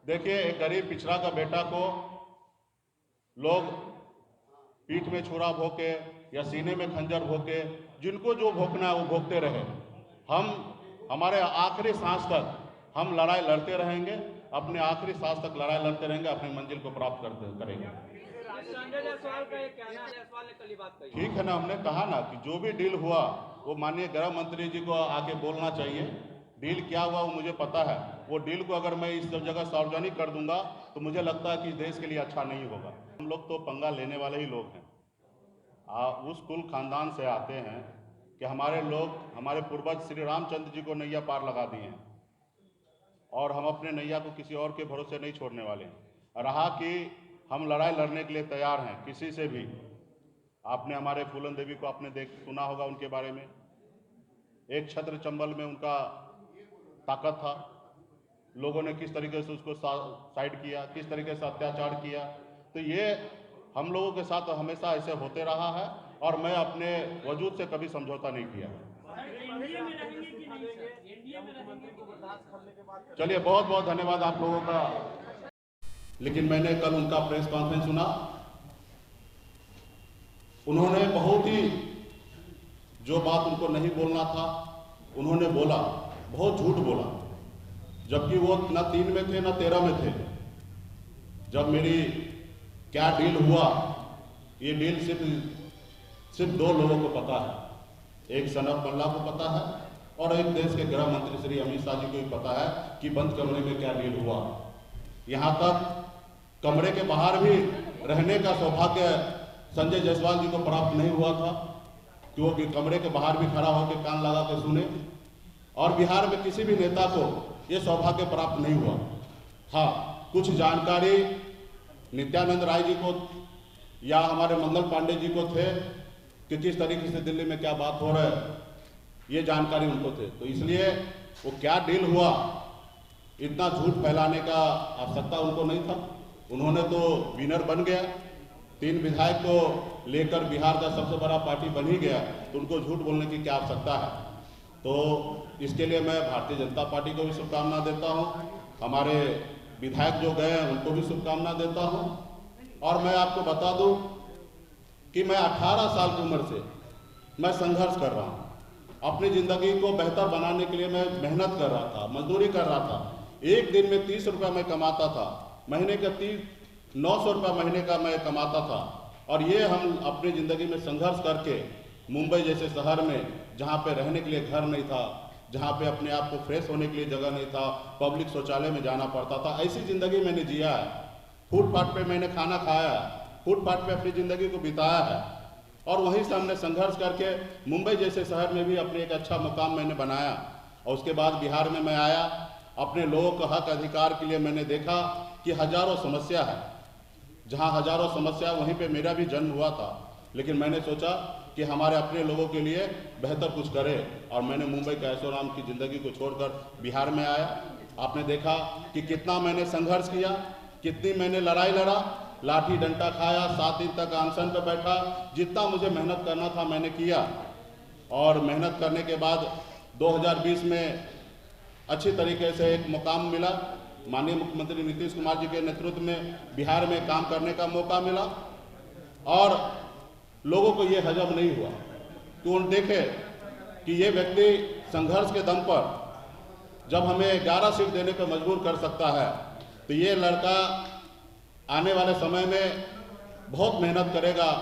देखिए, एक गरीब पिछड़ा का बेटा को लोग पीठ में छुरा भोंके या सीने में खंजर भोंके, जिनको जो भोंकना है वो भोंकते रहे। हम हमारे आखिरी सांस तक हम लड़ाई लड़ते रहेंगे, अपने आखिरी सांस तक लड़ाई लड़ते रहेंगे, अपनी मंजिल को प्राप्त करेंगे। संजय जायसवाल का ये कहना है, जायसवाल ने कल ही बात कही। ठीक है ना, हमने कहा ना कि जो भी डील हुआ वो माननीय गृह मंत्री जी को आके बोलना चाहिए। डील क्या हुआ वो मुझे पता है। वो डील को अगर मैं इस जगह सार्वजनिक कर दूंगा तो मुझे लगता है कि इस देश के लिए अच्छा नहीं होगा। हम लोग तो पंगा लेने वाले ही लोग हैं। उस कुल खानदान से आते हैं कि हमारे लोग, हमारे पूर्वज श्री रामचंद्र जी को नैया पार लगा दिए हैं और हम अपने नैया को किसी और के भरोसे नहीं छोड़ने वाले हैं। रहा कि हम लड़ाई लड़ने के लिए तैयार हैं किसी से भी। आपने हमारे फूलन देवी को आपने सुना होगा, उनके बारे में एक छत्र चंबल में उनका ताकत था। लोगों ने किस तरीके से उसको साइड किया, किस तरीके से अत्याचार किया। तो ये हम लोगों के साथ हमेशा ऐसे होते रहा है और मैं अपने वजूद से कभी समझौता नहीं किया। चलिए, बहुत बहुत धन्यवाद आप लोगों का। लेकिन मैंने कल उनका प्रेस कॉन्फ्रेंस सुना। उन्होंने बहुत ही, जो बात उनको नहीं बोलना था उन्होंने बोला, बहुत झूठ बोला, जबकि वो न 3 में थे न 13 में थे। जब मेरी क्या डील हुआ, ये डील सिर्फ 2 लोगों को पता है। एक सनत मल्ला को पता है और एक देश के गृह मंत्री श्री अमित शाह जी को भी पता है कि बंद कमरे में क्या डील हुआ। यहाँ तक कमरे के बाहर भी रहने का सौभाग्य संजय जायसवाल जी को प्राप्त नहीं हुआ था, क्योंकि कमरे के बाहर भी खड़ा होकर कान लगा के सुने। और बिहार में किसी भी नेता को ये सौभाग्य प्राप्त नहीं हुआ। हाँ, कुछ जानकारी नित्यानंद राय जी को या हमारे मंगल पांडे जी को थे कि किस तरीके से दिल्ली में क्या बात हो रहा है, ये जानकारी उनको थे। तो इसलिए वो क्या डील हुआ, इतना झूठ फैलाने का आवश्यकता उनको नहीं था। उन्होंने तो विनर बन गया, 3 विधायक को लेकर बिहार का सबसे बड़ा पार्टी बन ही गया, तो उनको झूठ बोलने की क्या आवश्यकता है। तो इसके लिए मैं भारतीय जनता पार्टी को भी शुभकामना देता हूं, हमारे विधायक जो गए हैं उनको भी शुभकामना देता हूं। और मैं आपको बता दूं कि मैं 18 साल की उम्र से मैं संघर्ष कर रहा हूं। अपनी ज़िंदगी को बेहतर बनाने के लिए मैं मेहनत कर रहा था, मजदूरी कर रहा था। एक दिन में 30 रुपये मैं कमाता था, महीने का 900 रुपये महीने का मैं कमाता था। और ये हम अपनी ज़िंदगी में संघर्ष करके मुंबई जैसे शहर में, जहाँ पे रहने के लिए घर नहीं था, जहाँ पे अपने आप को फ्रेश होने के लिए जगह नहीं था, पब्लिक शौचालय में जाना पड़ता था, ऐसी ज़िंदगी मैंने जिया है। फुटपाथ पे मैंने खाना खाया, फुटपाथ पे अपनी ज़िंदगी को बिताया है। और वहीं से हमने संघर्ष करके मुंबई जैसे शहर में भी अपने एक अच्छा मुकाम मैंने बनाया। और उसके बाद बिहार में मैं आया, अपने लोगों का हक अधिकार के लिए मैंने देखा कि हजारों समस्या है। जहाँ हजारों समस्या, वहीं पे मेरा भी जन्म हुआ था। लेकिन मैंने सोचा कि हमारे अपने लोगों के लिए बेहतर कुछ करें, और मैंने मुंबई के ऐशोआराम की ज़िंदगी को छोड़कर बिहार में आया। आपने देखा कि कितना मैंने संघर्ष किया, कितनी मैंने लड़ाई लड़ा, लाठी डंडा खाया, 7 दिन तक अनशन पर बैठा। जितना मुझे मेहनत करना था मैंने किया। और मेहनत करने के बाद 2020 में अच्छी तरीके से एक मुकाम मिला। माननीय मुख्यमंत्री नीतीश कुमार जी के नेतृत्व में बिहार में काम करने का मौका मिला। और लोगों को ये हजम नहीं हुआ कि उन देखे कि ये व्यक्ति संघर्ष के दम पर जब हमें 11 सीट देने पर मजबूर कर सकता है, तो ये लड़का आने वाले समय में बहुत मेहनत करेगा।